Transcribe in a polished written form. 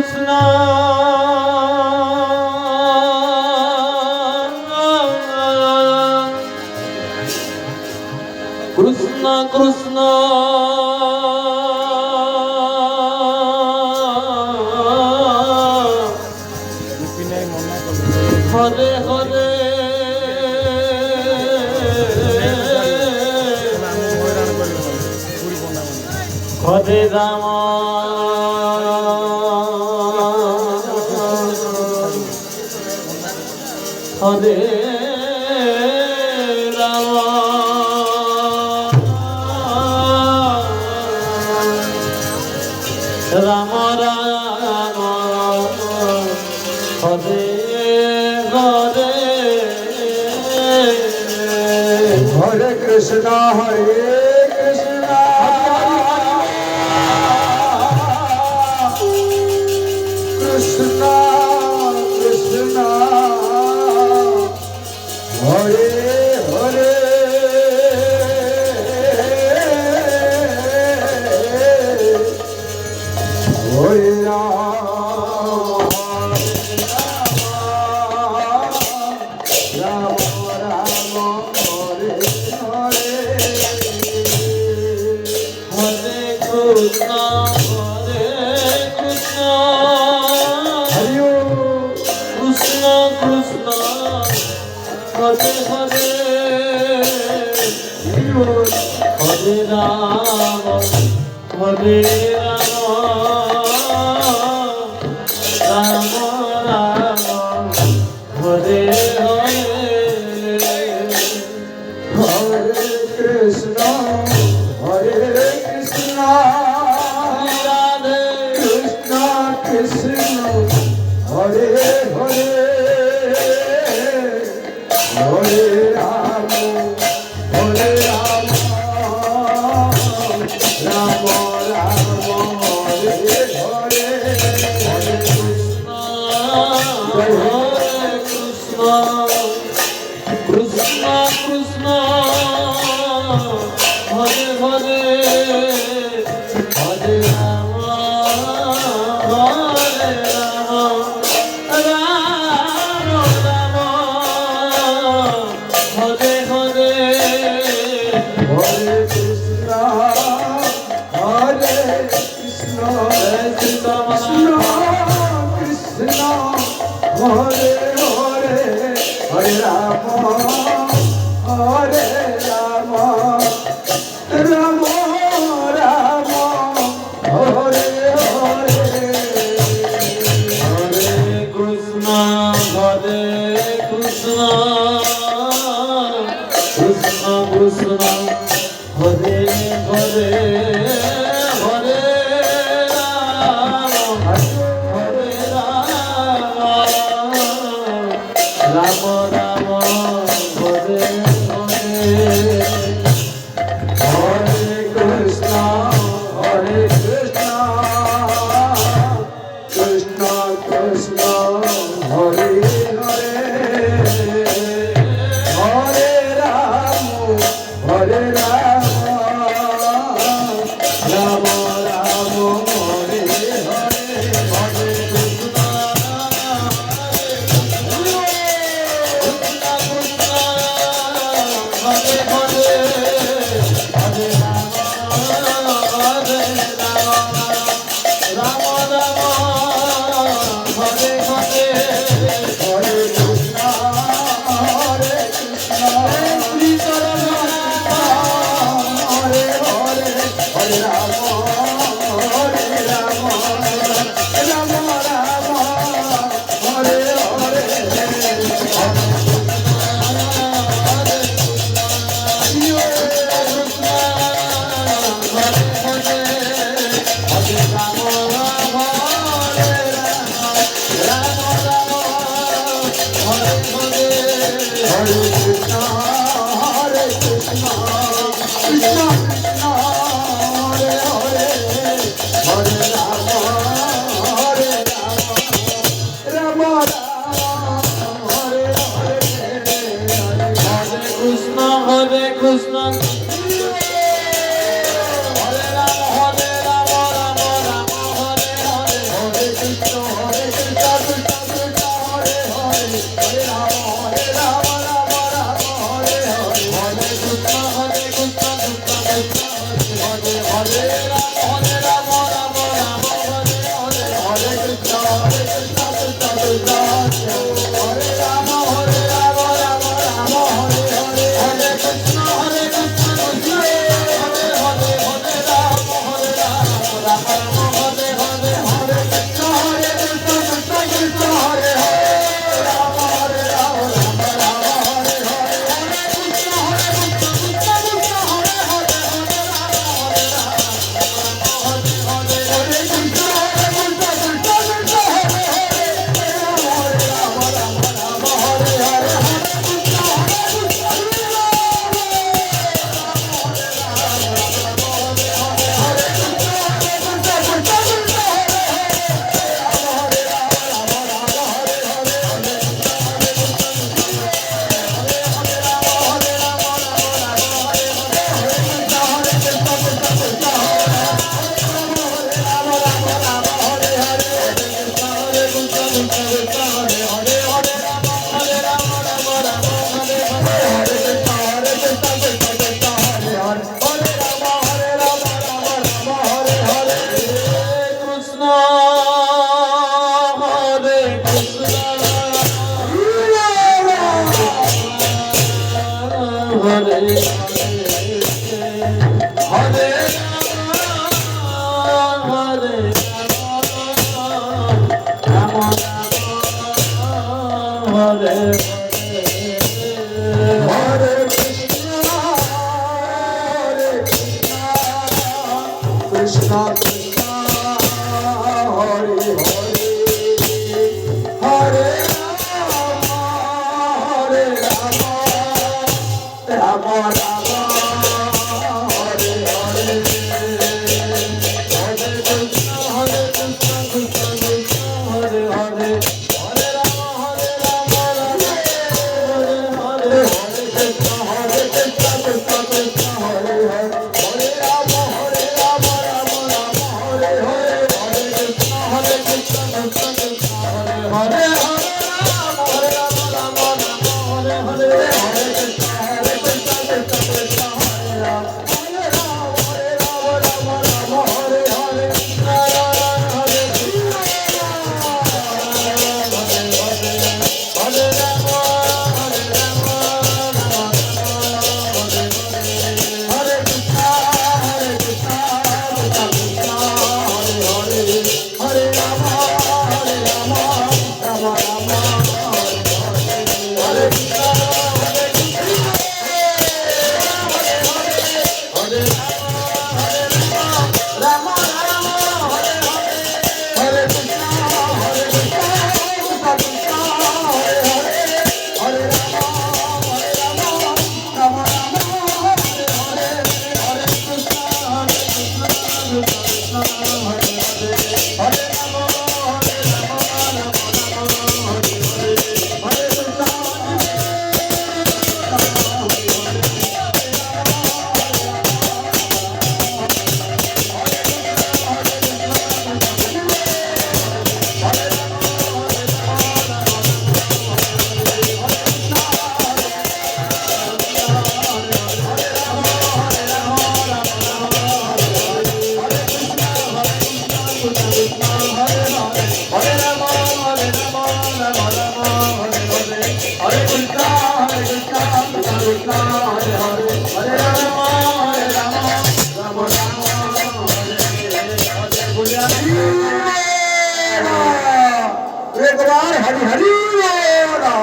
কৃষ্ণ কৃষ্ণ হরে হরে হরে রাম হরে রাম রাম রাম হরে হরে হরে কৃষ্ণ হরে কৃষ্ণ কৃষ্ণ কৃষ্ণ হরে হরে হরে রাম রাম রাম হরে হরে হরে কৃষ্ণ হরে কৃষ্ণ হরি কৃষ্ণ কৃষ্ণ হরে হরে হরে রাম হরে রাম রাম রাম হরে হরে হরে কৃষ্ণ হরে কৃষ্ণ রাধে কৃষ্ণ কৃষ্ণ হরে হরে হরে রাম হরে রাম রাম রাম হরে হরে হরে কৃষ্ণ কৃষ্ণ কৃষ্ণ হরে হরে হরে রাম হরে রাম রাম রাম হরে হরে হরে কৃষ্ণ হরে কৃষ্ণ কৃষ্ণ কৃষ্ণ কৃষ্ণ হরে হরে হরে রাম হরে রাম রাম রাম হরে হরে হরে কৃষ্ণ হরে কৃষ্ণ কৃষ্ণ কৃষ্ণ হরে হরে হরে রাম হরে রাম রাম রাম হরে হরে হরে হরে রাম হরে হরে কৃষ্ণ কৃষ্ণ কৃষ্ণ হরে হরে হরে রাম রাম রাম হরে হরে হরে কৃষ্ণ কৃষ্ণ কৃষ্ণ হরে হরে হরে রাম রাম হরে হরে কৃষ্ণ কৃষ্ণ কৃষ্ণ হরে হরে হরে রাম রাম রাম হরে হরে হরে কৃষ্ণ কৃষ্ণ কৃষ্ণ হরে হরে হরে রাম রাম হরে হরে হরে কৃষ্ণ কৃষ্ণ কৃষ্ণ হরে রাম হরে রাম রাম রাম হরে হরে নারায়ণ হরে কৃষ্ণ হরে রাম হরে রাম রাম হরে হরে কৃষ্ণ কৃষ্ণ কৃষ্ণ হরে হরে হরে রাম রাম রাম হরে কৃষ্ণ হরে কৃষ্ণ হরে রাম রাম হরে হরে হরে কৃষ্ণ কৃষ্ণ কৃষ্ণ হরে হরে হরে রাম রাম রাম হরে হরে হরে কৃষ্ণ কৃষ্ণ কৃষ্ণ হরে হরে হরে রাম রাম হরে হরে হরে কৃষ্ণ হরে রাম হরে রাম রাম রাম হরে হরে হরে কৃষ্ণ কৃষ্ণ কৃষ্ণ হরে হরে হরে রাম রাম রাম হরে হরে বলিয়া एक बार हरि हरि